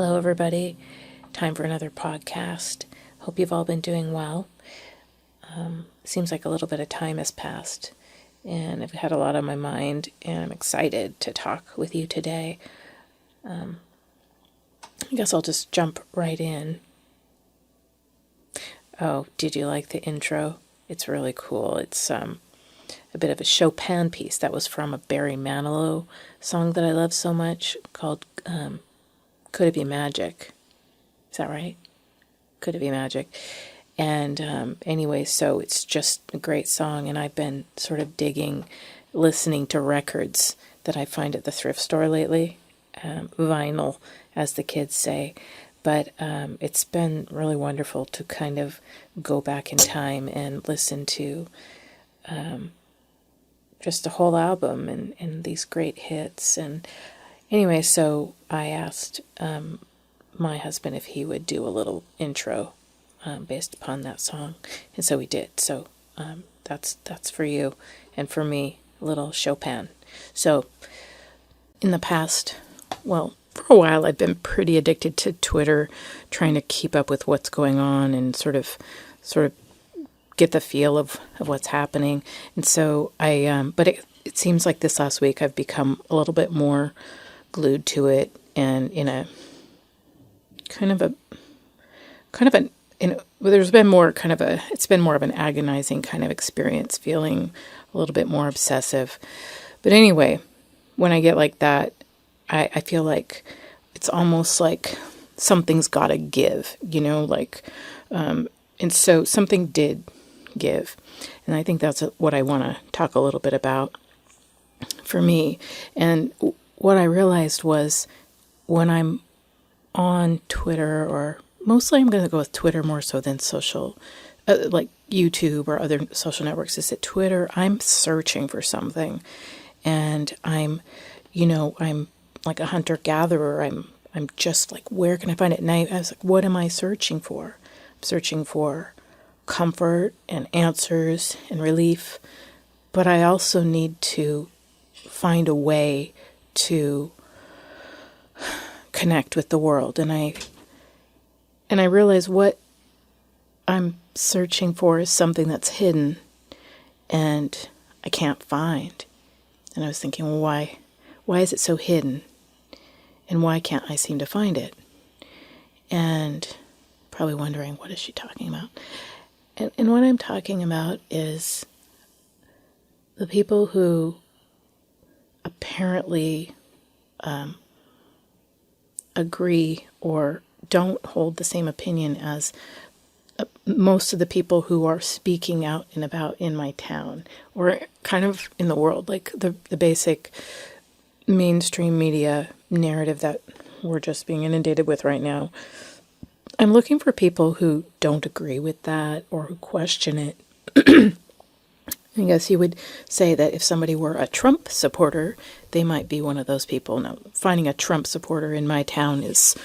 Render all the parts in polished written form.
Hello, everybody. Time for another podcast. Hope you've all been doing well. Seems like a little bit of time has passed, and I've had a lot on my mind, and I'm excited to talk with you today. I guess I'll just jump right in. Oh, did you like the intro? It's really cool. It's a bit of a Chopin piece that was from a Barry Manilow song that I love so much called Could It Be Magic? Is that right? Could It Be Magic? And anyway, so it's just a great song, and I've been sort of listening to records that I find at the thrift store lately, vinyl, as the kids say. But it's been really wonderful to kind of go back in time and listen to just a whole album and these great hits. And anyway, so I asked my husband if he would do a little intro based upon that song, and so he did. So that's for you, and for me, a little Chopin. So in the past, well, for a while, I've been pretty addicted to Twitter, trying to keep up with what's going on and sort of get the feel of what's happening. And so but it seems like this last week I've become a little bit more glued to it, and in a it's been more of an agonizing kind of experience, feeling a little bit more obsessive. But anyway, when I get like that, I feel like it's almost like something's got to give, and so something did give. And I think that's what I want to talk a little bit about for me. And what I realized was when I'm on Twitter, or mostly I'm going to go with Twitter more so than social, like YouTube or other social networks, is that Twitter, I'm searching for something, and I'm like a hunter-gatherer. I'm just like, where can I find it? And I was like, what am I searching for? I'm searching for comfort and answers and relief, but I also need to find a way to connect with the world. And I realize what I'm searching for is something that's hidden and I can't find. And I was thinking, well, why is it so hidden? And why can't I seem to find it? And probably wondering, what is she talking about? And what I'm talking about is the people who apparently agree or don't hold the same opinion as most of the people who are speaking out and about in my town, or kind of in the world, like the basic mainstream media narrative that we're just being inundated with right now. I'm looking for people who don't agree with that or who question it. I guess you would say that if somebody were a Trump supporter, they might be one of those people. Now, finding a Trump supporter in my town is,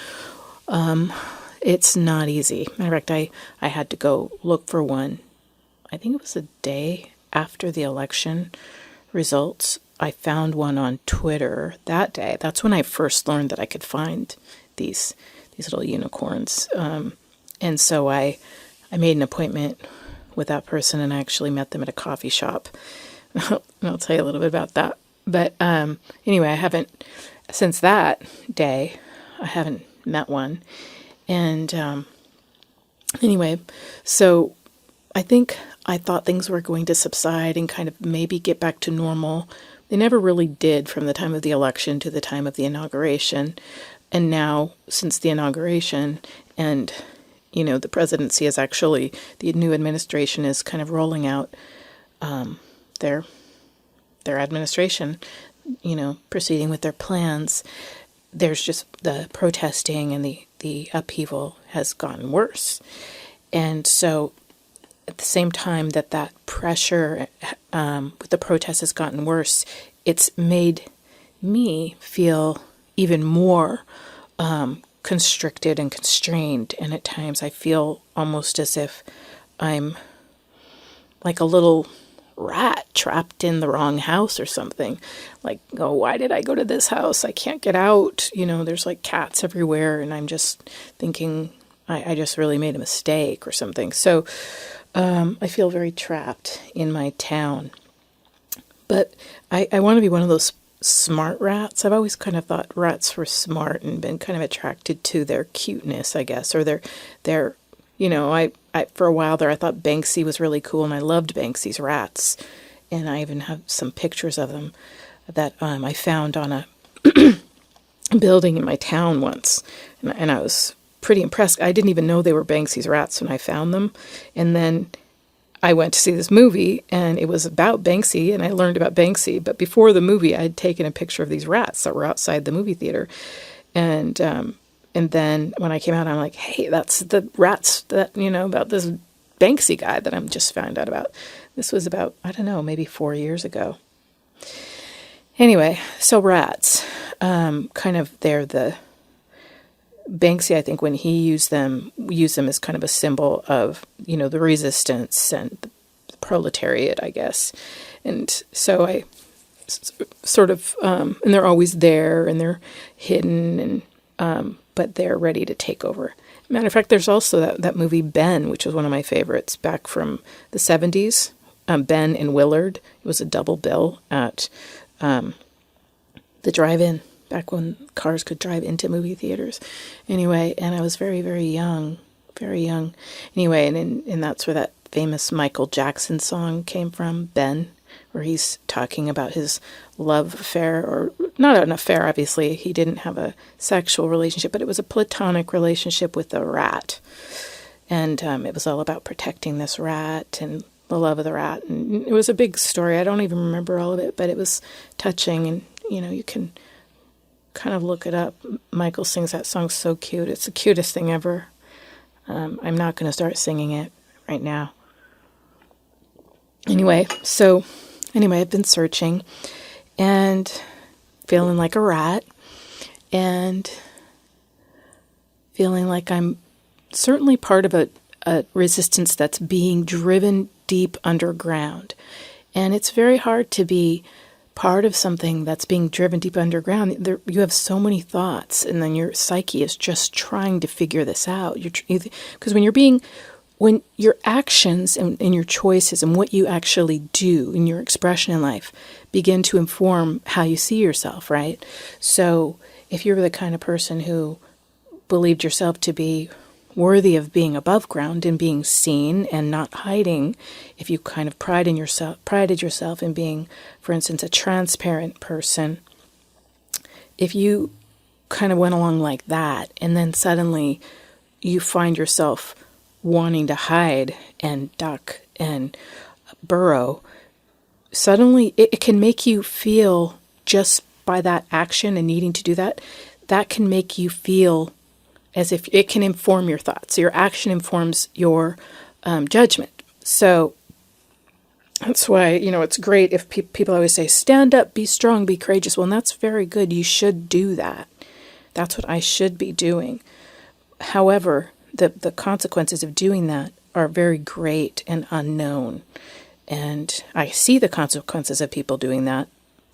it's not easy. Matter of fact, I had to go look for one. I think it was a day after the election results. I found one on Twitter that day. That's when I first learned that I could find these little unicorns. And so I made an appointment with that person, and I actually met them at a coffee shop. And I'll tell you a little bit about that. But anyway, since that day, I haven't met one. And anyway, so I thought things were going to subside and kind of maybe get back to normal. They never really did, from the time of the election to the time of the inauguration. And now, since the inauguration, and the presidency is actually, the new administration is kind of rolling out their administration, proceeding with their plans. There's just the protesting and the upheaval has gotten worse. And so at the same time that pressure with the protests has gotten worse, it's made me feel even more constricted and constrained. And at times I feel almost as if I'm like a little rat trapped in the wrong house or something. Like, oh, why did I go to this house? I can't get out. There's like cats everywhere, and I'm just thinking I just really made a mistake or something. So I feel very trapped in my town. But I want to be one of those smart rats. I've always kind of thought rats were smart and been kind of attracted to their cuteness, I guess, or their I for a while there I thought Banksy was really cool, and I loved Banksy's rats, and I even have some pictures of them that I found on a building in my town once, and I was pretty impressed. I didn't even know they were Banksy's rats when I found them, and then I went to see this movie, and it was about Banksy, and I learned about Banksy. But before the movie, I'd taken a picture of these rats that were outside the movie theater, and then when I came out, I'm like, hey, that's the rats that about this Banksy guy that I'm just found out about. This was about, I don't know, maybe 4 years ago. Anyway, so rats, kind of they're the Banksy, I think, when he used them as kind of a symbol of, the resistance and the proletariat, I guess. And so I sort of, and they're always there, and they're hidden, and but they're ready to take over. Matter of fact, there's also that movie Ben, which was one of my favorites back from the 70s. Ben and Willard. It was a double bill at the drive-in, back when cars could drive into movie theaters. Anyway, and I was very, very young, very young. Anyway, and that's where that famous Michael Jackson song came from, Ben, where he's talking about his love affair, or not an affair, obviously. He didn't have a sexual relationship, but it was a platonic relationship with a rat. And it was all about protecting this rat and the love of the rat. And it was a big story. I don't even remember all of it, but it was touching. And, you can kind of look it up. Michael sings that song so cute. It's the cutest thing ever. I'm not going to start singing it right now. Anyway, I've been searching and feeling like a rat and feeling like I'm certainly part of a resistance that's being driven deep underground. And it's very hard to be part of something that's being driven deep underground. You have so many thoughts, and then your psyche is just trying to figure this out. Because when your actions and your choices and what you actually do in your expression in life begin to inform how you see yourself, right? So if you're the kind of person who believed yourself to be worthy of being above ground and being seen and not hiding, if you kind of prided yourself in being, for instance, a transparent person, if you kind of went along like that, and then suddenly you find yourself wanting to hide and duck and burrow, suddenly it can make you feel, just by that action and needing to do that, that can make you feel as if it can inform your thoughts. Your action informs your judgment. So that's why, it's great if people always say, stand up, be strong, be courageous. Well, and that's very good. You should do that. That's what I should be doing. However, the consequences of doing that are very great and unknown. And I see the consequences of people doing that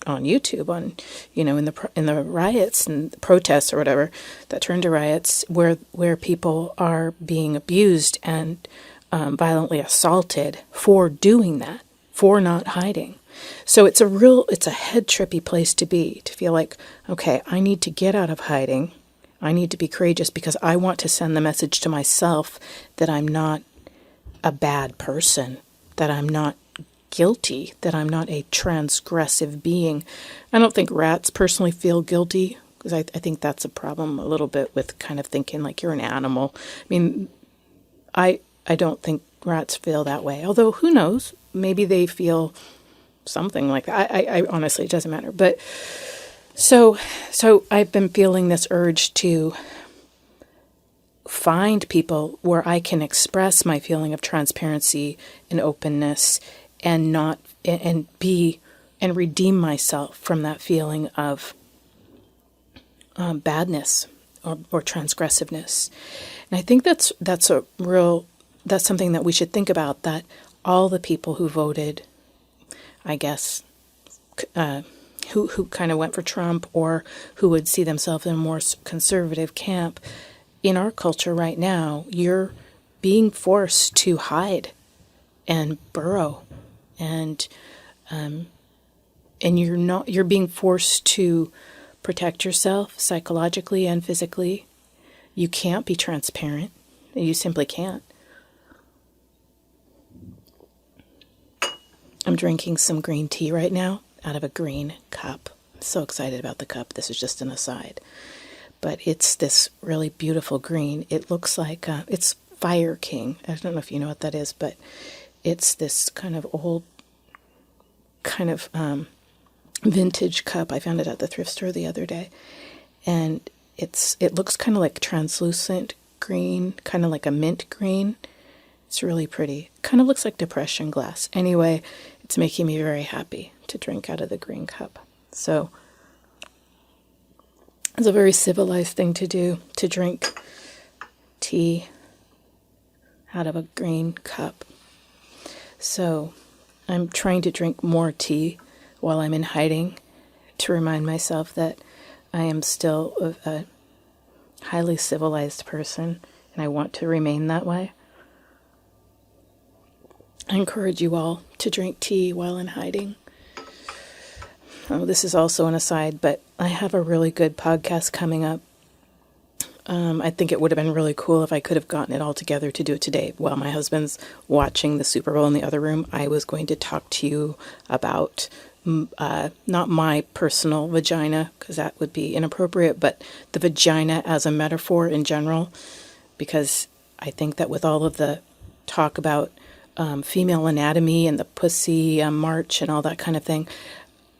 on YouTube, in the riots and the protests or whatever that turn to riots, where people are being abused and violently assaulted for doing that, for not hiding. So it's a head trippy place to be, to feel like, okay, I need to get out of hiding. I need to be courageous because I want to send the message to myself that I'm not a bad person, that I'm not guilty, that I'm not a transgressive being. I don't think rats personally feel guilty, because I think that's a problem a little bit with kind of thinking like you're an animal. I mean, I don't think rats feel that way, although who knows, maybe they feel something like that. I honestly, it doesn't matter. But so I've been feeling this urge to find people where I can express my feeling of transparency and openness and redeem myself from that feeling of badness or transgressiveness. And I think that's something that we should think about, that all the people who voted I guess, who kind of went for Trump or who would see themselves in a more conservative camp. In our culture right now, you're being forced to hide and burrow, and you're being forced to protect yourself psychologically and physically. You can't be transparent. You simply can't. I'm drinking some green tea right now out of a green cup. I'm so excited about the cup. This is just an aside. But it's this really beautiful green. It looks like, it's Fire King. I don't know if you know what that is, but it's this kind of old, kind of vintage cup. I found it at the thrift store the other day. And it looks kind of like translucent green, kind of like a mint green. It's really pretty. Kind of looks like depression glass. Anyway, it's making me very happy to drink out of the green cup. So it's a very civilized thing to do, to drink tea out of a green cup. So I'm trying to drink more tea while I'm in hiding to remind myself that I am still a highly civilized person, and I want to remain that way. I encourage you all to drink tea while in hiding. Oh, this is also an aside, but I have a really good podcast coming up. I think it would have been really cool if I could have gotten it all together to do it today. While my husband's watching the Super Bowl in the other room, I was going to talk to you about not my personal vagina, because that would be inappropriate, but the vagina as a metaphor in general, because I think that with all of the talk about female anatomy and the pussy march and all that kind of thing,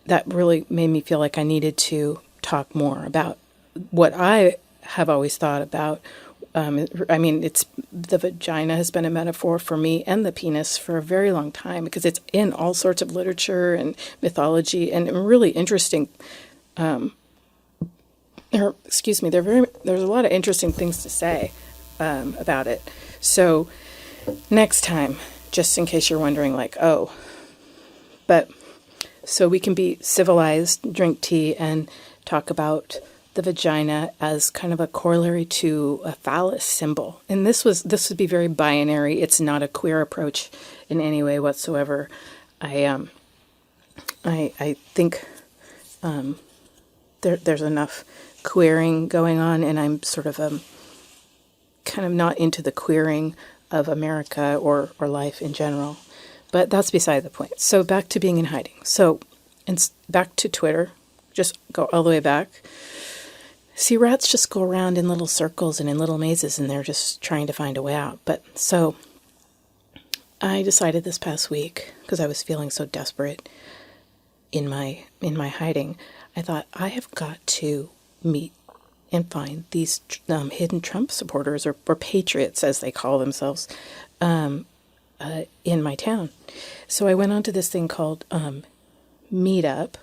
that really made me feel like I needed to talk more about what I have always thought about. I mean, the vagina has been a metaphor for me and the penis for a very long time, because it's in all sorts of literature and mythology and really interesting. There's a lot of interesting things to say about it. So next time, just in case you're wondering, so we can be civilized, drink tea, and talk about the vagina as kind of a corollary to a phallus symbol. And this would be very binary. It's not a queer approach in any way whatsoever. I think there's enough queering going on, and I'm sort of kind of not into the queering of America or life in general. But that's beside the point. So back to being in hiding. So, and back to Twitter. Just go all the way back. See, rats just go around in little circles and in little mazes, and they're just trying to find a way out. But so I decided this past week, because I was feeling so desperate in my hiding, I thought, I have got to meet and find these hidden Trump supporters, or patriots as they call themselves, in my town. So I went onto this thing called Meetup,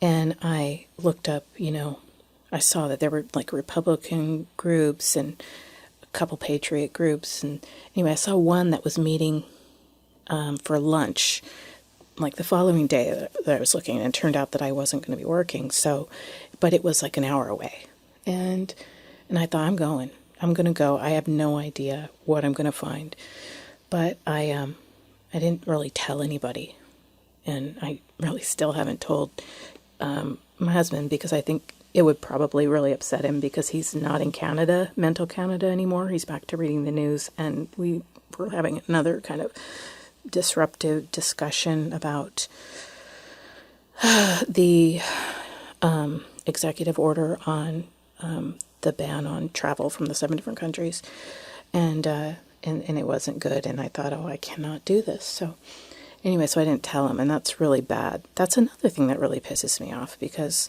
and I looked up, I saw that there were like Republican groups and a couple patriot groups. And anyway, I saw one that was meeting for lunch like the following day that I was looking, and it turned out that I wasn't going to be working. So, but it was like an hour away. And I thought, I'm going to go. I have no idea what I'm going to find. But I didn't really tell anybody, and I really still haven't told my husband, because I think it would probably really upset him, because he's not in Canada, mental Canada anymore. He's back to reading the news, and we were having another kind of disruptive discussion about the executive order on the ban on travel from the 7 different countries, and it wasn't good, and I thought, I cannot do this. So anyway, so I didn't tell him, and that's really bad. That's another thing that really pisses me off, because,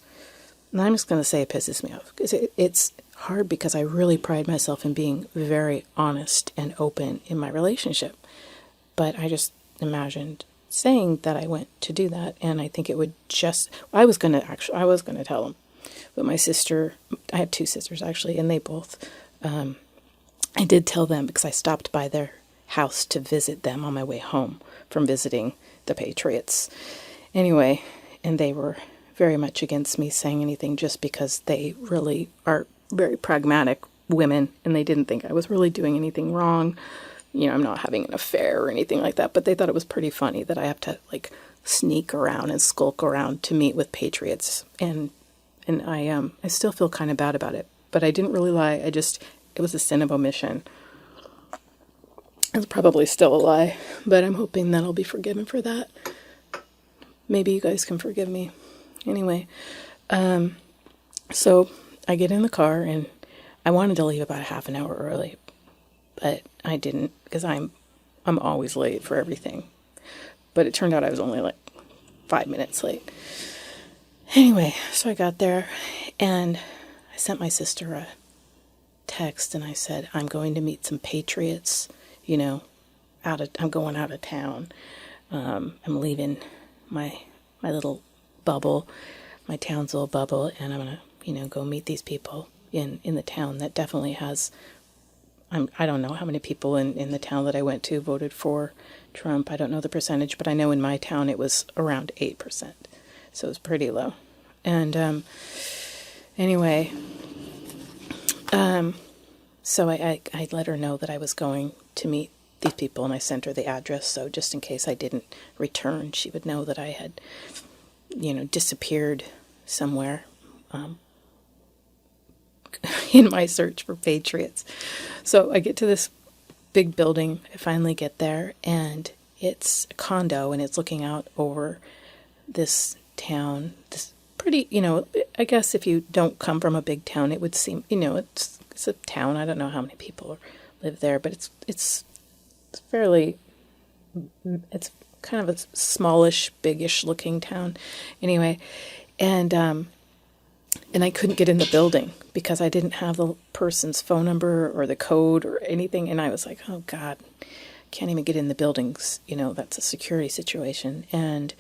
and I'm just going to say it pisses me off, because it's hard, because I really pride myself in being very honest and open in my relationship. But I just imagined saying that I went to do that, and I think it would I was going to tell him. But my sister, I had 2 sisters actually, and they both, I did tell them, because I stopped by their house to visit them on my way home from visiting the Patriots. Anyway, and they were very much against me saying anything just because they really are very pragmatic women and they didn't think I was really doing anything wrong. I'm not having an affair or anything like that, but they thought it was pretty funny that I have to like sneak around and skulk around to meet with Patriots. And I still feel kind of bad about it, but I didn't really lie. It was a sin of omission. It's probably still a lie, but I'm hoping that I'll be forgiven for that. Maybe you guys can forgive me. Anyway, so I get in the car and I wanted to leave about a half an hour early, but I didn't because I'm always late for everything. But it turned out I was only like 5 minutes late. Anyway, so I got there and I sent my sister a text and I said, I'm going to meet some Patriots, I'm going out of town. I'm leaving my little bubble, my town's little bubble, and I'm going to, go meet these people in the town that definitely has, I don't know how many people in the town that I went to voted for Trump. I don't know the percentage, but I know in my town it was around 8%. So it was pretty low. And anyway, so I let her know that I was going to meet these people, and I sent her the address, so just in case I didn't return, she would know that I had, disappeared somewhere in my search for Patriots. So I get to this big building, I finally get there, and it's a condo, and it's looking out over this town, this pretty, I guess if you don't come from a big town, it would seem, it's a town. I don't know how many people live there, but it's fairly, it's kind of a smallish, biggish looking town. Anyway, and I couldn't get in the building because I didn't have the person's phone number or the code or anything. And I was like, oh God, can't even get in the buildings. That's a security situation. And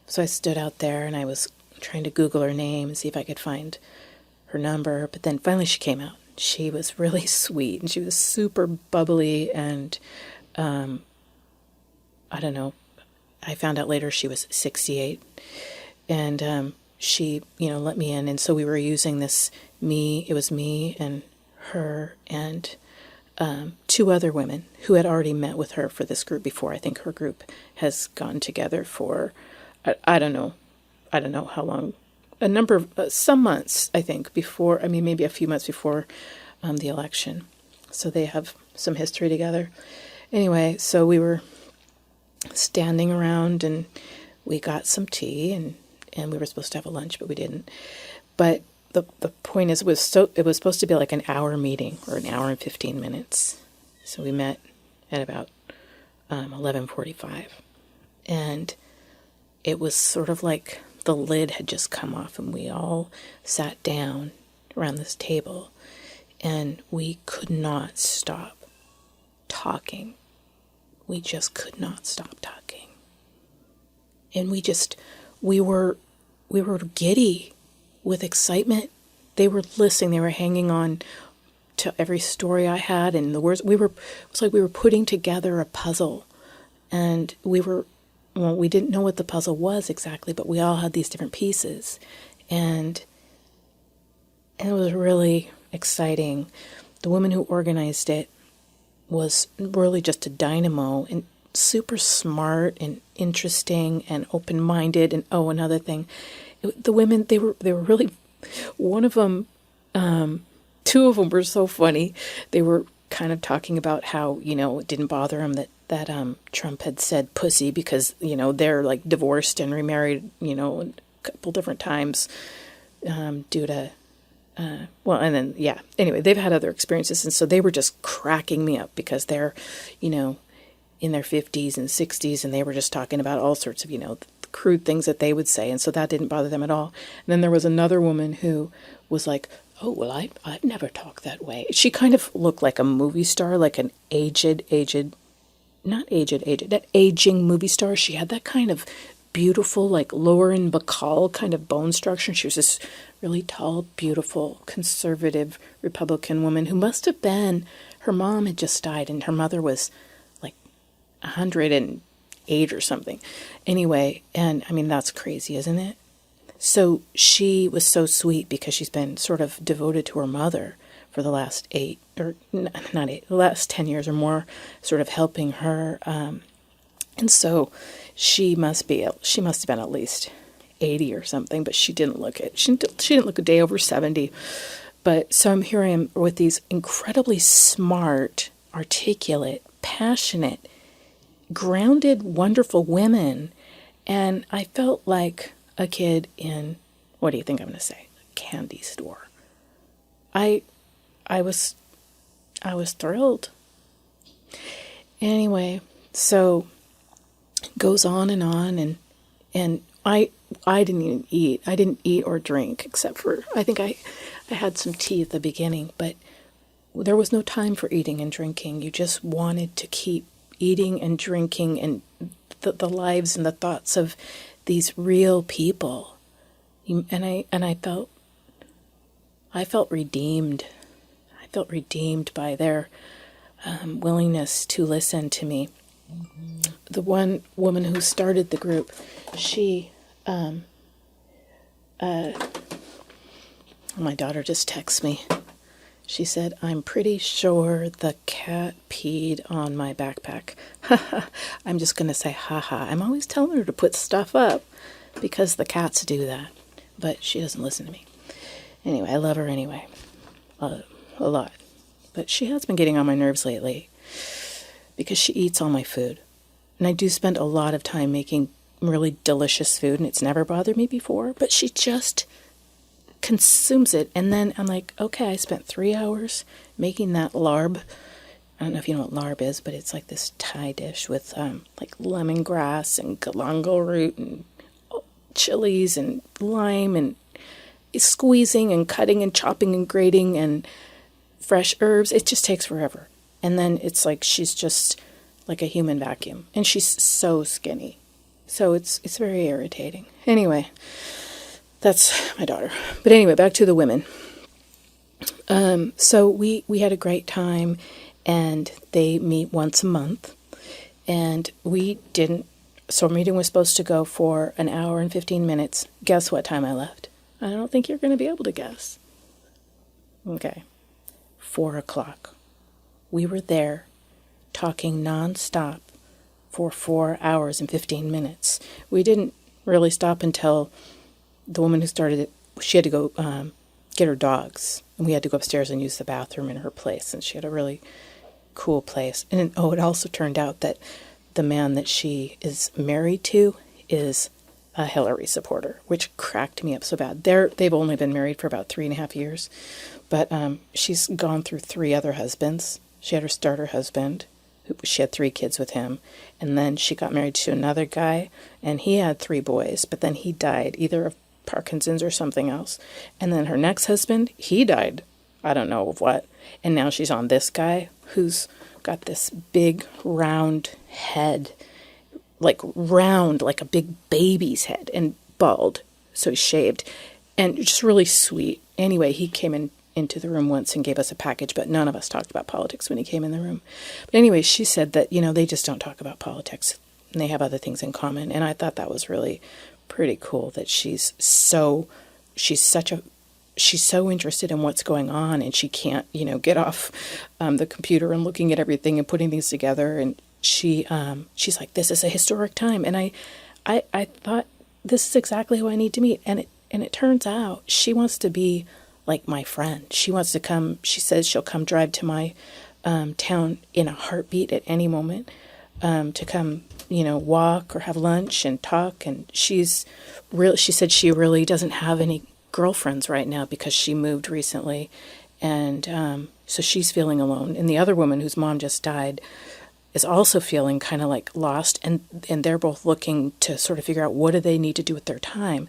so I stood out there and I was trying to Google her name and see if I could find her number. But then finally she came out. She was really sweet and she was super bubbly. And I don't know. I found out later she was 68. And she, let me in. And so we were using it was me and her and 2 other women who had already met with her for this group before. I think her group has gone together for, I don't know how long, a number of, some months, I think, before, maybe a few months before the election. So they have some history together. Anyway, so we were standing around and we got some tea and we were supposed to have a lunch, but we didn't. But the point is, it was supposed to be like an hour meeting or an hour and 15 minutes. So we met at about 11:45, and it was sort of like the lid had just come off, and we all sat down around this table, and we could not stop talking. We just could not stop talking, and we were giddy with excitement. They were listening. They were hanging on to every story I had and the words. It was like we were putting together a puzzle, and we didn't know what the puzzle was exactly, but we all had these different pieces, and it was really exciting. The woman who organized it was really just a dynamo and super smart and interesting and open-minded. And another thing, the women, they were really, one of them, 2 of them were so funny. They were kind of talking about how, it didn't bother them that Trump had said pussy because, they're like divorced and remarried, a couple different times due to, anyway, they've had other experiences. And so they were just cracking me up because they're, in their 50s and 60s, and they were just talking about all sorts of, the crude things that they would say. And so that didn't bother them at all. And then there was another woman who was like, oh, well, I've never talked that way. She kind of looked like a movie star, like an aging movie star. She had that kind of beautiful, like Lauren Bacall kind of bone structure. She was this really tall, beautiful, conservative Republican woman who must have been, her mom had just died and her mother was like 108 8 or something. Anyway, and I mean, that's crazy, isn't it? So she was so sweet because she's been sort of devoted to her mother for the last 8, or not 8, the last 10 years or more, sort of helping her. And so she must have been at least 80 or something, but she didn't look it. She didn't look a day over 70. But so I'm here I am with these incredibly smart, articulate, passionate, grounded, wonderful women. And I felt like a kid in, what do you think I'm going to say? A candy store. I was thrilled. Anyway, so goes on, and I didn't even eat. I didn't eat or drink, except for, I think I had some tea at the beginning, but there was no time for eating and drinking. You just wanted to keep eating and drinking, and the lives and the thoughts of these real people. And I felt redeemed. I felt redeemed by their willingness to listen to me. The one woman who started the group, she, my daughter just texted me. She said, "I'm pretty sure the cat peed on my backpack." I'm just going to say, haha. I'm always telling her to put stuff up because the cats do that. But she doesn't listen to me. Anyway, I love her anyway. A lot. But she has been getting on my nerves lately because she eats all my food. And I do spend a lot of time making really delicious food, and it's never bothered me before. But she just consumes it, and then I'm like, okay, I spent 3 hours making that larb. I don't know if you know what larb is, but it's like this Thai dish with like lemongrass and galangal root and chilies and lime and squeezing and cutting and chopping and grating and fresh herbs. It just takes forever. And then it's like she's just like a human vacuum, and she's so skinny. So it's very irritating. Anyway, that's my daughter. But anyway, back to the women. So we had a great time, and they meet once a month. And we didn't, so our meeting was supposed to go for an hour and 15 minutes. Guess what time I left? I don't think you're going to be able to guess. Okay. 4 o'clock. We were there talking nonstop for 4 hours and 15 minutes. We didn't really stop until the woman who started it, she had to go get her dogs, and we had to go upstairs and use the bathroom in her place, and she had a really cool place. And it also turned out that the man that she is married to is a Hillary supporter, which cracked me up so bad. They've only been married for about 3.5 years, but she's gone through 3 other husbands. She had her starter husband. She had 3 kids with him, and then she got married to another guy, and he had 3 boys, but then he died, either of Parkinson's or something else. And then her next husband, he died, I don't know of what, and now she's on this guy who's got this big round head, like round, like a big baby's head, and bald, so he's shaved, and just really sweet. Anyway, he came into the room once and gave us a package, but none of us talked about politics when he came in the room. But anyway, she said that, they just don't talk about politics, and they have other things in common. And I thought that was really pretty cool that she's so interested in what's going on, and she can't, get off the computer and looking at everything and putting things together. And she's like, this is a historic time. And I thought, this is exactly who I need to meet. And it turns out she wants to be like my friend. She wants to come. She says she'll come drive to my town in a heartbeat at any moment to come, walk or have lunch and talk. And she said she really doesn't have any girlfriends right now because she moved recently, and so she's feeling alone. And the other woman whose mom just died is also feeling kind of like lost, and they're both looking to sort of figure out what do they need to do with their time.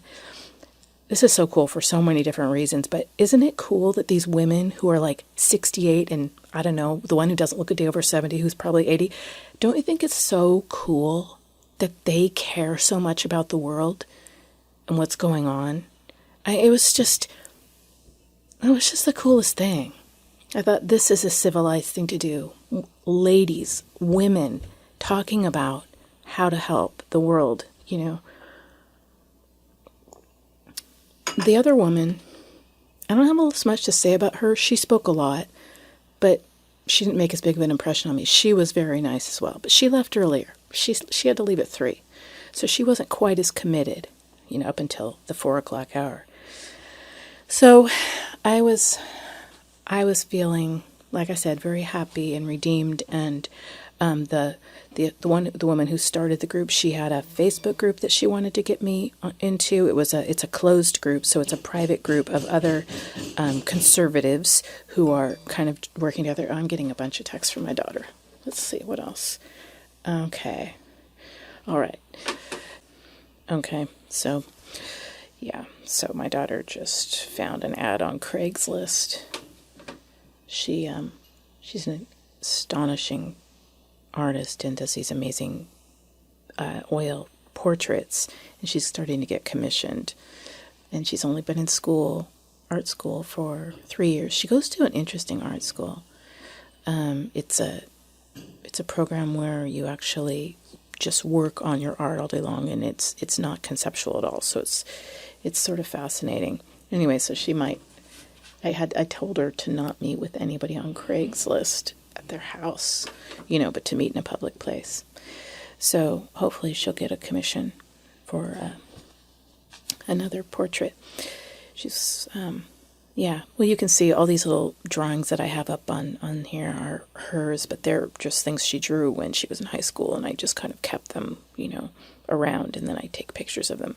This is so cool for so many different reasons, but isn't it cool that these women who are like 68 and, I don't know, the one who doesn't look a day over 70, who's probably 80, don't you think it's so cool that they care so much about the world and what's going on? It was just the coolest thing. I thought this is a civilized thing to do. Ladies, women, talking about how to help the world, you know. The other woman, I don't have as much to say about her. She spoke a lot, but she didn't make as big of an impression on me. She was very nice as well, but she left earlier. She had to leave at 3. So she wasn't quite as committed, you know, up until the 4 o'clock hour. So I was feeling, like I said, very happy and redeemed. And the woman who started the group, she had a Facebook group that she wanted to get me into. It's a closed group, so it's a private group of other conservatives who are kind of working together. I'm getting a bunch of texts from my daughter. Let's see what else. Okay. All right. Okay. So, yeah. So my daughter just found an ad on Craigslist. She's an astonishing artist and does these amazing oil portraits, and she's starting to get commissioned. And she's only been in art school for 3 years. She goes to an interesting art school. It's a program where you actually just work on your art all day long, and it's not conceptual at all. So it's sort of fascinating. Anyway, so she might. I told her to not meet with anybody on Craigslist at their house, you know, but to meet in a public place. So hopefully she'll get a commission for another portrait. She's, yeah. Well, you can see all these little drawings that I have up on here are hers, but they're just things she drew when she was in high school, and I just kind of kept them, you know, around, and then I take pictures of them.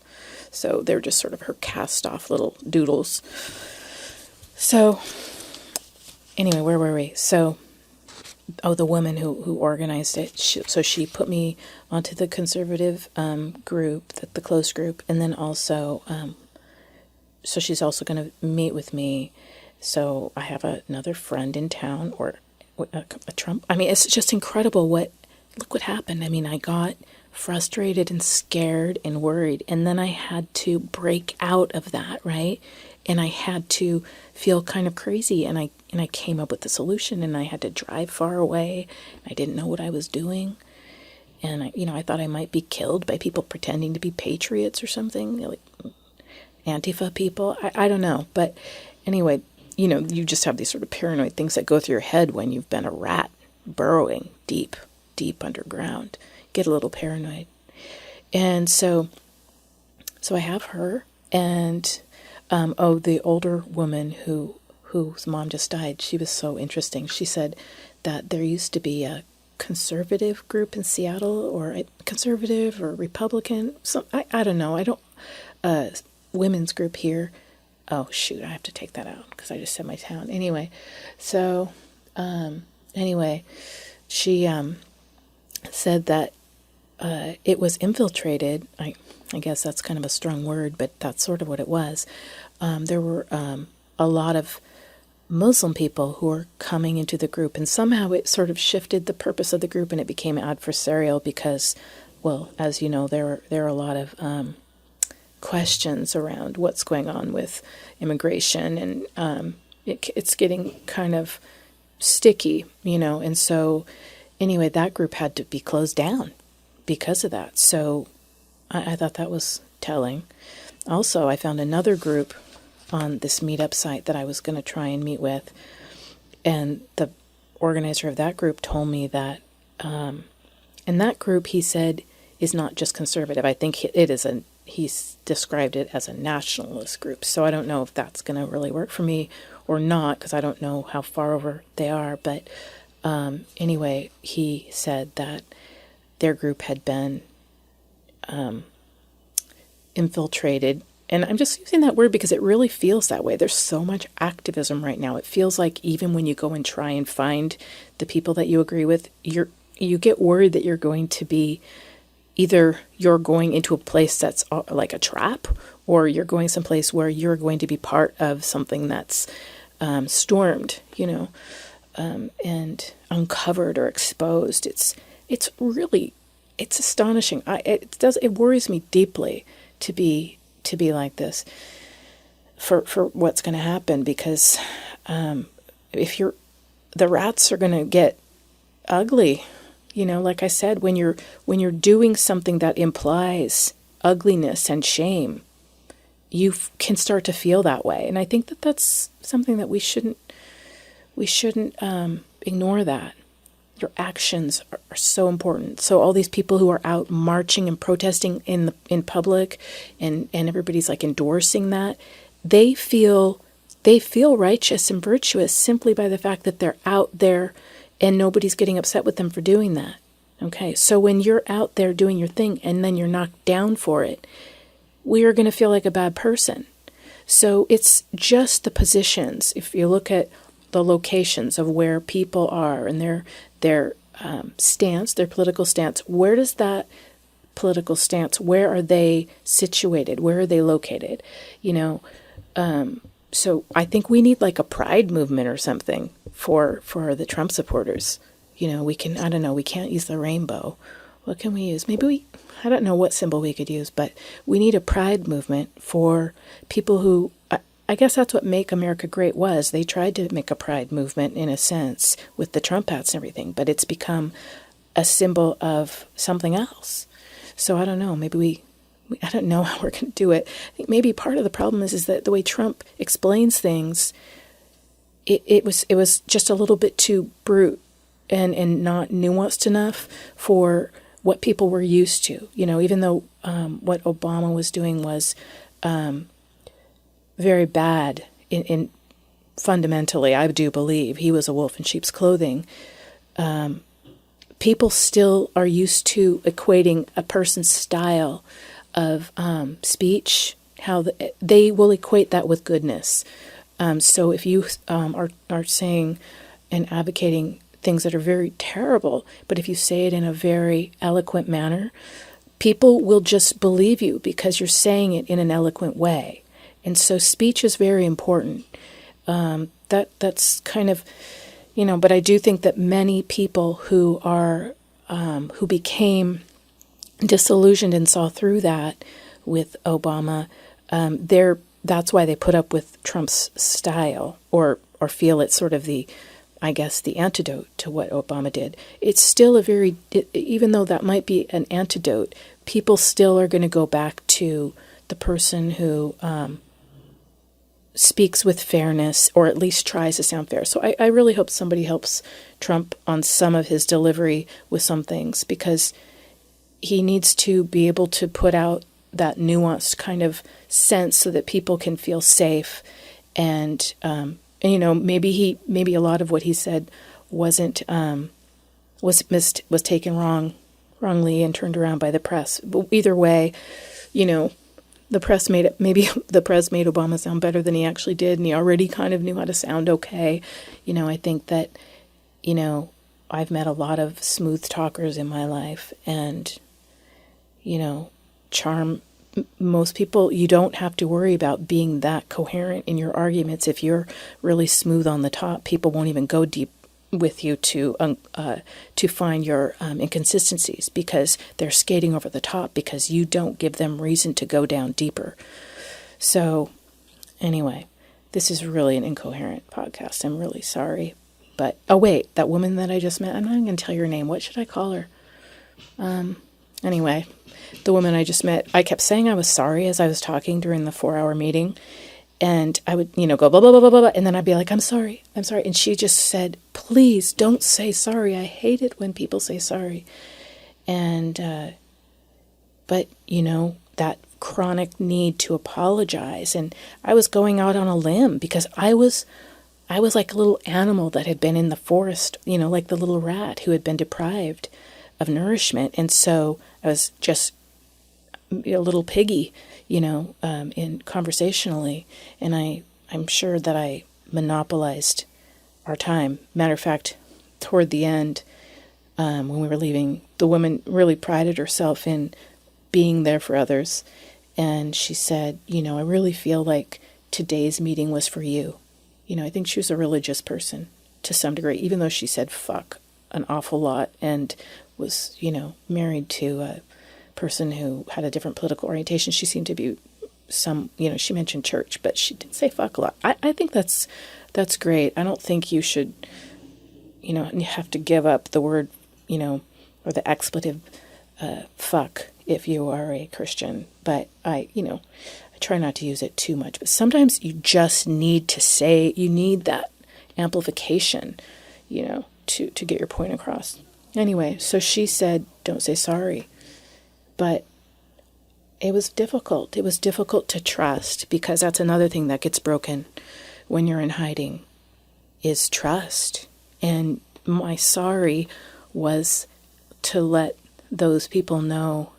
So they're just sort of her cast-off little doodles. So, anyway, where were we? So, the woman who organized it, she put me onto the conservative group, the closed group, and then also, so she's also going to meet with me. So I have another friend in town, or a Trump. I mean, it's just incredible look what happened. I mean, I got frustrated and scared and worried, and then I had to break out of that, right? And I had to feel kind of crazy, and I came up with the solution, and I had to drive far away. I didn't know what I was doing, and I thought I might be killed by people pretending to be patriots or something, like Antifa people. I don't know, but anyway, you just have these sort of paranoid things that go through your head when you've been a rat burrowing deep underground. Get a little paranoid, and so I have her, and the older woman whose mom just died, she was so interesting. She said that there used to be a conservative group in Seattle, or a conservative or Republican, I don't know. Women's group here. Oh, shoot, I have to take that out because I just said my town. Anyway, so, she said that it was infiltrated. I guess that's kind of a strong word, but that's sort of what it was. There were a lot of Muslim people who were coming into the group, and somehow it sort of shifted the purpose of the group, and it became adversarial because, well, as you know, there are a lot of questions around what's going on with immigration, and it's getting kind of sticky, and so anyway, that group had to be closed down because of that. So I thought that was telling. Also, I found another group on this meetup site that I was going to try and meet with, and the organizer of that group told me that, and that group, he said, is not just conservative. I think he's described it as a nationalist group. So I don't know if that's going to really work for me or not, because I don't know how far over they are. But anyway, he said that their group had been infiltrated. And I'm just using that word because it really feels that way. There's so much activism right now. It feels like even when you go and try and find the people that you agree with, you get worried that you're going to be either you're going into a place that's like a trap, or you're going someplace where you're going to be part of something that's stormed, and uncovered or exposed. It's astonishing. It worries me deeply to be like this for what's going to happen, because the rats are going to get ugly Like I said, when you're doing something that implies ugliness and shame, you can start to feel that way. And I think that that's something that we shouldn't ignore that. Your actions are so important. So all these people who are out marching and protesting in public, and everybody's like endorsing that, they feel righteous and virtuous simply by the fact that they're out there and nobody's getting upset with them for doing that. Okay, so when you're out there doing your thing and then you're knocked down for it, we are going to feel like a bad person. So it's just the positions. If you look at the locations of where people are and their stance, their political stance, where does that political stance, where are they situated? Where are they located? So I think we need like a pride movement or something for the Trump supporters. We can't use the rainbow. What can we use? I don't know what symbol we could use, but we need a pride movement for people who, I guess that's what Make America Great was. They tried to make a pride movement in a sense with the Trump hats and everything, but it's become a symbol of something else. So I don't know, I don't know how we're going to do it. I think maybe part of the problem is that the way Trump explains things, it was just a little bit too brute and not nuanced enough for what people were used to. Even though what Obama was doing was very bad in fundamentally, I do believe he was a wolf in sheep's clothing. People still are used to equating a person's style of speech, how they will equate that with goodness. So if you are saying and advocating things that are very terrible, but if you say it in a very eloquent manner, people will just believe you because you're saying it in an eloquent way. And so speech is very important. That's kind of, but I do think that many people who are who became disillusioned and saw through that with Obama, that's why they put up with Trump's style or feel it's sort of the antidote to what Obama did. It's still even though that might be an antidote, people still are going to go back to the person who speaks with fairness, or at least tries to sound fair. So I really hope somebody helps Trump on some of his delivery with some things, because he needs to be able to put out that nuanced kind of sense so that people can feel safe. And maybe a lot of what he said wasn't was taken wrongly and turned around by the press. But either way, the press made Obama sound better than he actually did, and he already kind of knew how to sound okay. I think that, I've met a lot of smooth talkers in my life, and, charm. Most people, you don't have to worry about being that coherent in your arguments. If you're really smooth on the top, people won't even go deep with you to find your inconsistencies, because they're skating over the top because you don't give them reason to go down deeper. So anyway, this is really an incoherent podcast. I'm really sorry. But, oh wait, that woman that I just met, I'm not going to tell your name. What should I call her? Anyway, the woman I just met, I kept saying I was sorry as I was talking during the 4-hour meeting. And I would, go blah, blah, blah, blah, blah. And then I'd be like, I'm sorry. And she just said, please don't say sorry. I hate it when people say sorry. And, but, that chronic need to apologize. And I was going out on a limb because I was like a little animal that had been in the forest, like the little rat who had been deprived of nourishment. And so I was just a little piggy, in conversationally. And I'm sure that I monopolized our time. Matter of fact, toward the end, when we were leaving, the woman really prided herself in being there for others. And she said, I really feel like today's meeting was for you. I think she was a religious person to some degree, even though she said fuck an awful lot and was, married to a person who had a different political orientation. She seemed to be she mentioned church, but she did say fuck a lot. I think that's great. I don't think you should, you have to give up the word, or the expletive fuck if you are a Christian. But I try not to use it too much. But sometimes you just need to say, you need that amplification, to get your point across. Anyway, so she said, don't say sorry. But it was difficult. It was difficult to trust, because that's another thing that gets broken when you're in hiding, is trust. And my sorry was to let those people know,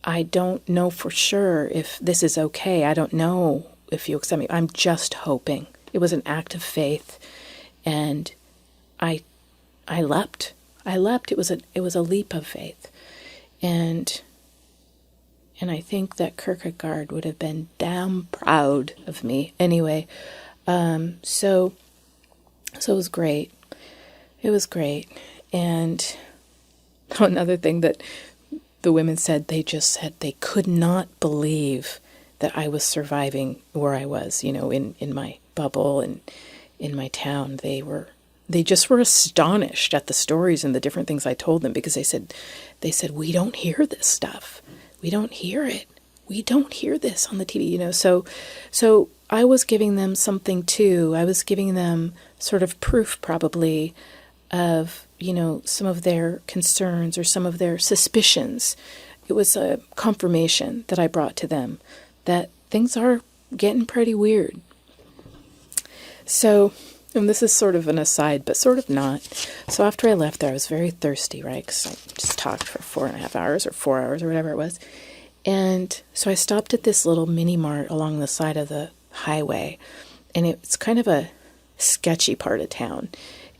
I don't know for sure if this is okay. I don't know if you accept me. I'm just hoping. It was an act of faith, and I leapt. I leapt. It was a leap of faith, and I think that Kierkegaard would have been damn proud of me. Anyway, so it was great. It was great, and another thing that the women said, they just said they could not believe that I was surviving where I was, in my bubble and in my town. They just were astonished at the stories and the different things I told them, because they said, we don't hear this stuff. We don't hear it. We don't hear this on the TV, So I was giving them something too. I was giving them sort of proof, probably, of, some of their concerns or some of their suspicions. It was a confirmation that I brought to them that things are getting pretty weird. So, and this is sort of an aside, but sort of not. So after I left there, I was very thirsty, right? Because I just talked for 4.5 hours or 4 hours or whatever it was. And so I stopped at this little mini mart along the side of the highway. And it's kind of a sketchy part of town.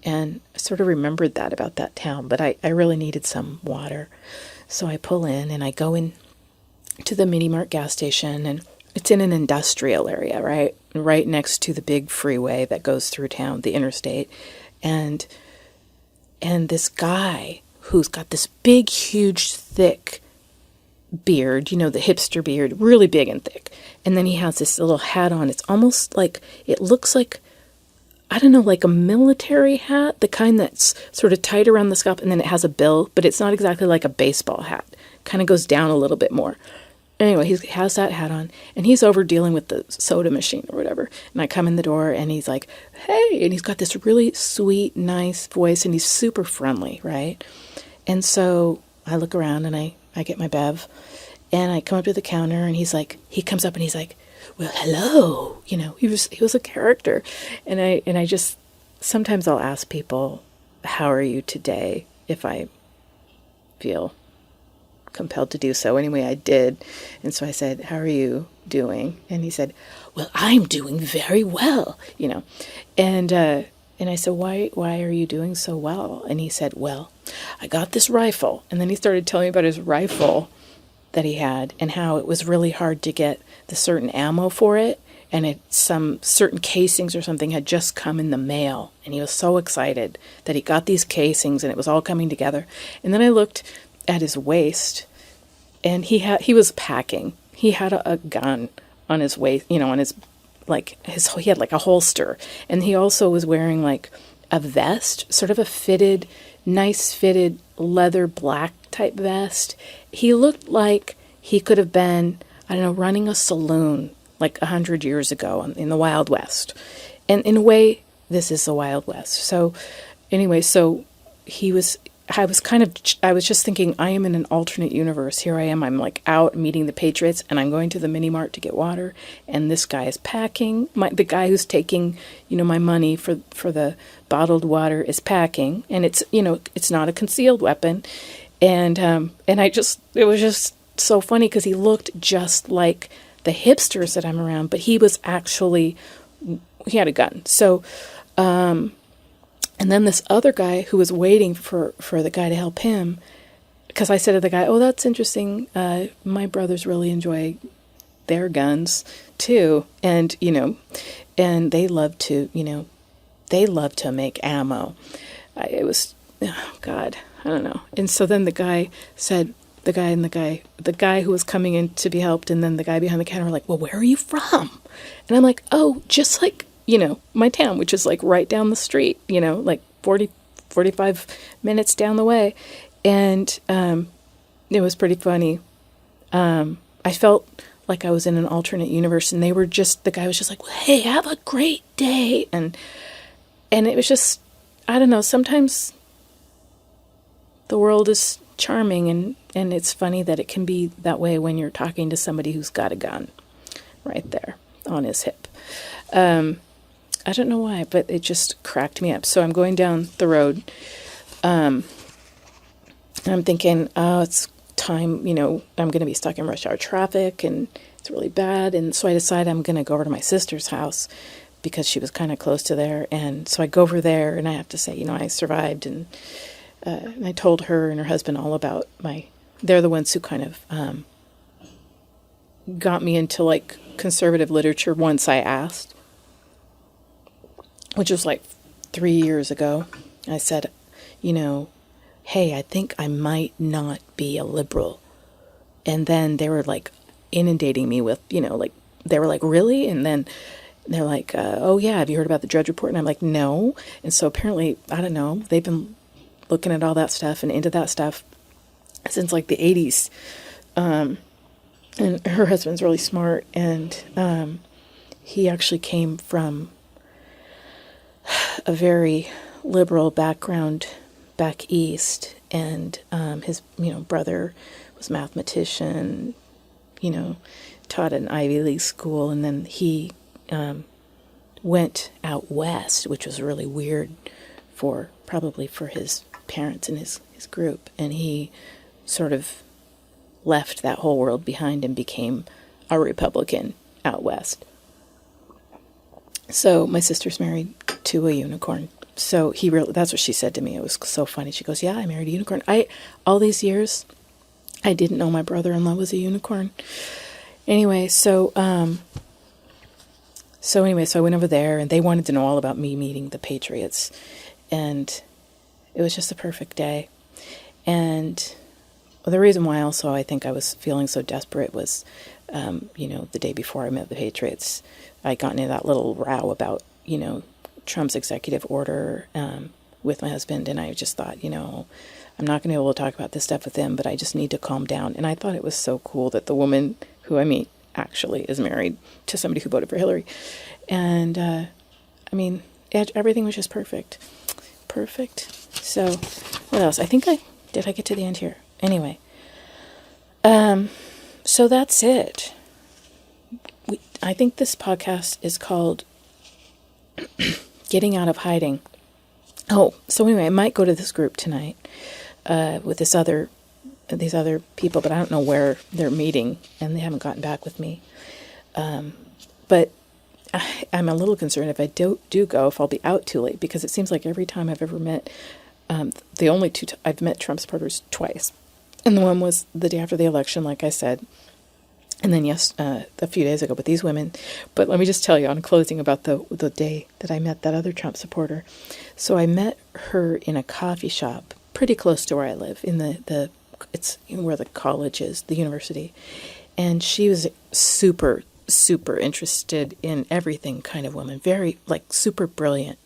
And I sort of remembered that about that town, but I really needed some water. So I pull in and I go in to the mini mart gas station, and it's in an industrial area, right next to the big freeway that goes through town, the interstate. And this guy who's got this big, huge, thick beard, the hipster beard, really big and thick. And then he has this little hat on. It's almost like, it looks like, I don't know, like a military hat, the kind that's sort of tight around the scalp, and then it has a bill, but it's not exactly like a baseball hat. Kind of goes down a little bit more. Anyway, he has that hat on, and he's over dealing with the soda machine or whatever. And I come in the door, and he's like, hey, and he's got this really sweet, nice voice, and he's super friendly, right? And so I look around, and I get my bev, and I come up to the counter, and he comes up, and he's like, well, hello, he was a character. And I just, sometimes I'll ask people, how are you today, if I feel compelled to do so. Anyway, I did. And so I said, how are you doing? And he said, well, I'm doing very well, And I said, why are you doing so well? And he said, well, I got this rifle. And then he started telling me about his rifle that he had, and how it was really hard to get the certain ammo for it, and some certain casings or something had just come in the mail, and he was so excited that he got these casings, and it was all coming together. And then I looked at his waist, and he was packing. He had a gun on his waist, on his he had like a holster, and he also was wearing like a vest, sort of a nice fitted leather black type vest. He looked like he could have been, I don't know, running a saloon like 100 years ago in the Wild West. And in a way, this is the Wild West. So anyway, I was just thinking, I am in an alternate universe. Here I am, I'm like out meeting the Patriots, and I'm going to the mini mart to get water, and this guy is packing. The guy who's taking, my money for the bottled water is packing, and it's not a concealed weapon. And it was just so funny, because he looked just like the hipsters that I'm around, but he had a gun. So, and then this other guy who was waiting for the guy to help him, because I said to the guy, oh, that's interesting. My brothers really enjoy their guns too. And, and they love to make ammo. It was, oh God, I don't know. And so then the guy who was coming in to be helped, and then the guy behind the counter were like, well, where are you from? And I'm like, oh, just like, my town, which is like right down the street, like 40, 45 minutes down the way. And it was pretty funny. I felt like I was in an alternate universe, and the guy was just like, well, hey, have a great day. And it was just, I don't know, sometimes the world is charming, and it's funny that it can be that way when you're talking to somebody who's got a gun right there on his hip. I don't know why, but it just cracked me up. So I'm going down the road. And I'm thinking, oh, it's time, I'm going to be stuck in rush hour traffic, and it's really bad. And so I decide I'm going to go over to my sister's house because she was kind of close to there. And so I go over there, and I have to say, I survived. And I told her and her husband all about they're the ones who kind of got me into like conservative literature once I asked, which was like 3 years ago. I said, hey, I think I might not be a liberal. And then they were like inundating me with, they were like, really? And then they're like, oh yeah, have you heard about the Drudge Report? And I'm like, no. And so apparently, I don't know, they've been looking at all that stuff and into that stuff since like the 80s. And her husband's really smart. And he actually came from a very liberal background back east, and his brother was a mathematician, taught at an Ivy League school, and then he went out west, which was really weird probably for his parents and his group, and he sort of left that whole world behind and became a Republican out west. So my sister's married to a unicorn. So that's what she said to me. It was so funny. She goes, yeah, I married a unicorn. All these years, I didn't know my brother-in-law was a unicorn. Anyway, so I went over there, and they wanted to know all about me meeting the Patriots. And it was just a perfect day. And the reason why also I think I was feeling so desperate was, the day before I met the Patriots, I got into that little row about, Trump's executive order with my husband, and I just thought, I'm not going to be able to talk about this stuff with him, but I just need to calm down. And I thought it was so cool that the woman who I meet actually is married to somebody who voted for Hillary. And, everything was just perfect. Perfect. So, what else? Did I get to the end here? Anyway. So that's it. I think this podcast is called Getting Out of Hiding. Oh, so anyway, I might go to this group tonight with these other people, but I don't know where they're meeting, and they haven't gotten back with me. But I'm a little concerned if I do go, if I'll be out too late, because it seems like every time I've ever met, the only I've met Trump supporters twice, and the one was the day after the election, like I said. And then, a few days ago with these women. But let me just tell you on closing about the day that I met that other Trump supporter. So I met her in a coffee shop pretty close to where I live, in it's where the college is, the university. And she was super, super interested in everything kind of woman, very, super brilliant,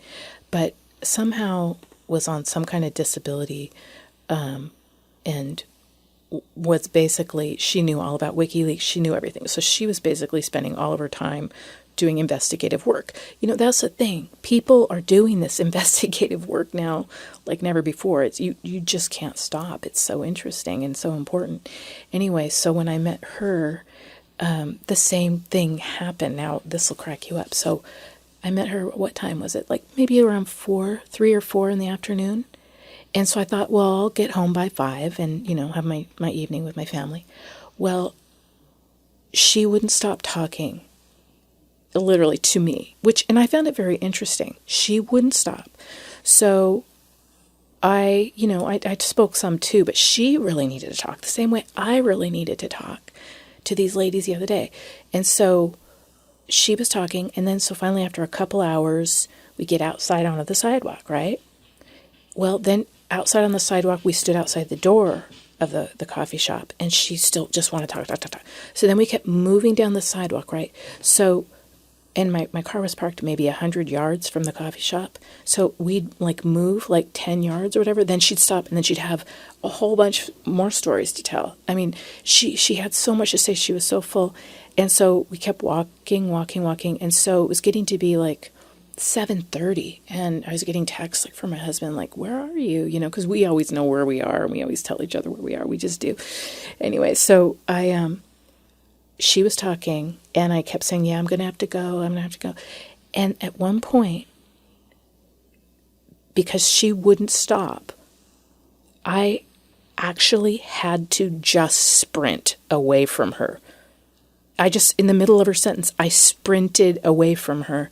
but somehow was on some kind of disability, and was basically, she knew all about WikiLeaks. She knew everything. So she was basically spending all of her time doing investigative work. That's the thing. People are doing this investigative work now like never before. You just can't stop. It's so interesting and so important. Anyway, so when I met her, the same thing happened. Now, this will crack you up. So I met her, what time was it? Maybe around 3 or 4 in the afternoon. And so I thought, well, I'll get home by 5 and, have my evening with my family. Well, she wouldn't stop talking, literally, to me, and I found it very interesting. She wouldn't stop. So I spoke some too, but she really needed to talk the same way I really needed to talk to these ladies the other day. And so she was talking, and then so finally after a couple hours, we get outside onto the sidewalk, right? Well, then outside on the sidewalk, we stood outside the door of the coffee shop, and she still just wanted to talk. So then we kept moving down the sidewalk, right? So and my car was parked maybe 100 yards from the coffee shop. So we'd like move like 10 yards or whatever. Then she'd stop, and then she'd have a whole bunch more stories to tell. I mean, she had so much to say. She was so full. And so we kept walking. And so it was getting to be like 7:30, and I was getting texts like from my husband, like, where are you? You know, because we always know where we are, and we always tell each other where we are. We just do. Anyway, so she was talking, and I kept saying, yeah, I'm going to have to go. And at one point, because she wouldn't stop, I actually had to just sprint away from her. In the middle of her sentence, I sprinted away from her,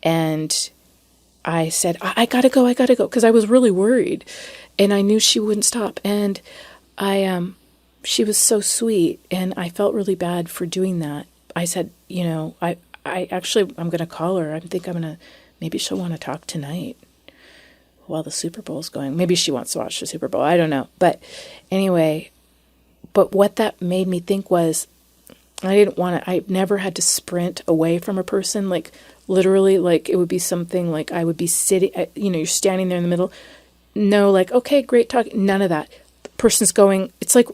and I said, I gotta go, because I was really worried, and I knew she wouldn't stop. And she was so sweet, and I felt really bad for doing that. I said, you know, I'm going to call her. Maybe she'll want to talk tonight while the Super Bowl's going. Maybe she wants to watch the Super Bowl. I don't know. But anyway, what that made me think was, I never had to sprint away from a person, like literally, like it would be something like I would be sitting, you're standing there in the middle. No, like, okay, great talk. None of that. The person's going, it's like,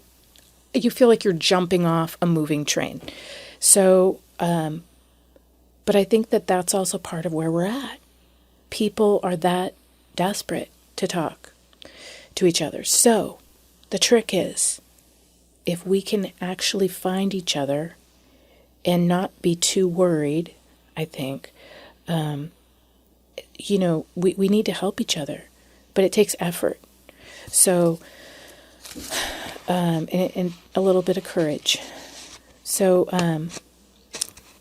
you feel like you're jumping off a moving train. So, but I think that that's also part of where we're at. People are that desperate to talk to each other. So the trick is, if we can actually find each other and not be too worried, I think, we need to help each other, but it takes effort. So, and a little bit of courage. So,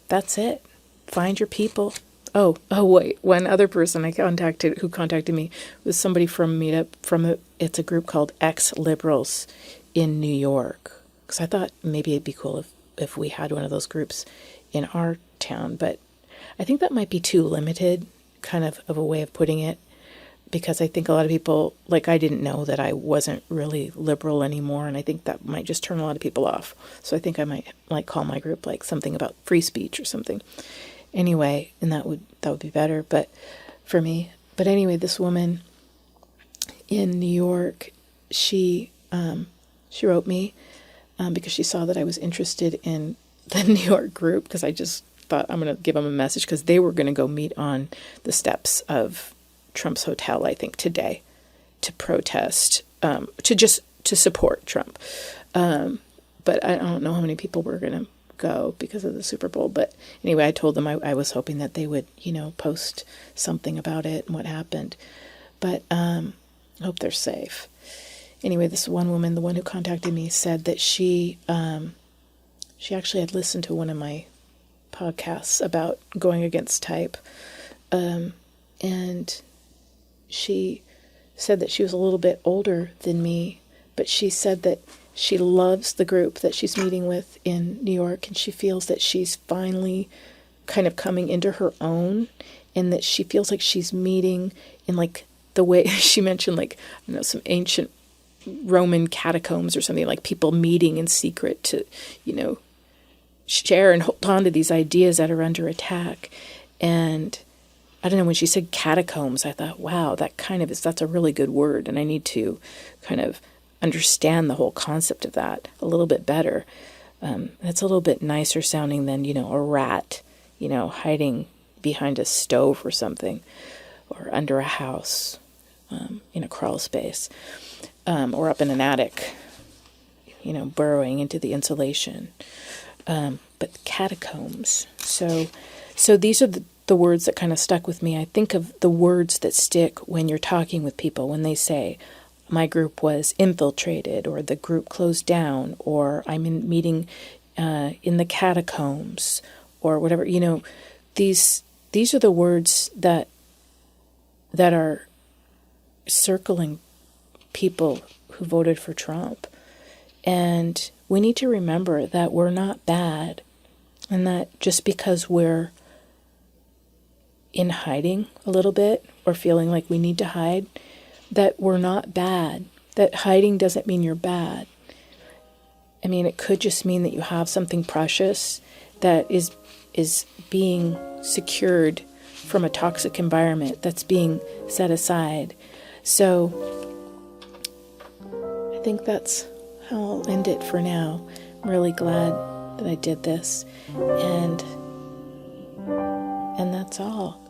that's it. Find your people. Oh, wait. One other person who contacted me was somebody from Meetup, it's a group called Ex-Liberals in New York. Because I thought maybe it'd be cool if we had one of those groups in our town. But I think that might be too limited, kind of a way of putting it. Because I think a lot of people, like, I didn't know that I wasn't really liberal anymore, and I think that might just turn a lot of people off. So I think I might like call my group like something about free speech or something. Anyway, and that would be better, but for me. But anyway, this woman in New York, she wrote me because she saw that I was interested in the New York group, because I just thought I'm going to give them a message, because they were going to go meet on the steps of Trump's hotel, I think, today, to protest, to support Trump. But I don't know how many people were going to go because of the Super Bowl. But anyway, I told them I was hoping that they would, post something about it and what happened. But I hope they're safe. Anyway, this one woman, the one who contacted me, said that she actually had listened to one of my podcasts about going against type. And she said that she was a little bit older than me, but she said that she loves the group that she's meeting with in New York, and she feels that she's finally kind of coming into her own, and that she feels like she's meeting in like the way she mentioned, like, some ancient Roman catacombs or something, like people meeting in secret to, share and hold on to these ideas that are under attack. And I don't know, when she said catacombs, I thought, wow, that's a really good word. And I need to kind of understand the whole concept of that a little bit better. It's a little bit nicer sounding than, a rat, hiding behind a stove or something, or under a house, in a crawl space, or up in an attic, burrowing into the insulation. But catacombs. So these are the words that kind of stuck with me. I think of the words that stick when you're talking with people, when they say, my group was infiltrated, or the group closed down, or I'm meeting in the catacombs, or whatever. These are the words that are circling people who voted for Trump. And we need to remember that we're not bad, and that just because we're in hiding a little bit, or feeling like we need to hide, that we're not bad. That hiding doesn't mean you're bad. I mean, it could just mean that you have something precious that is being secured from a toxic environment, that's being set aside. So I think that's how I'll end it for now. I'm really glad that I did this, and that's all.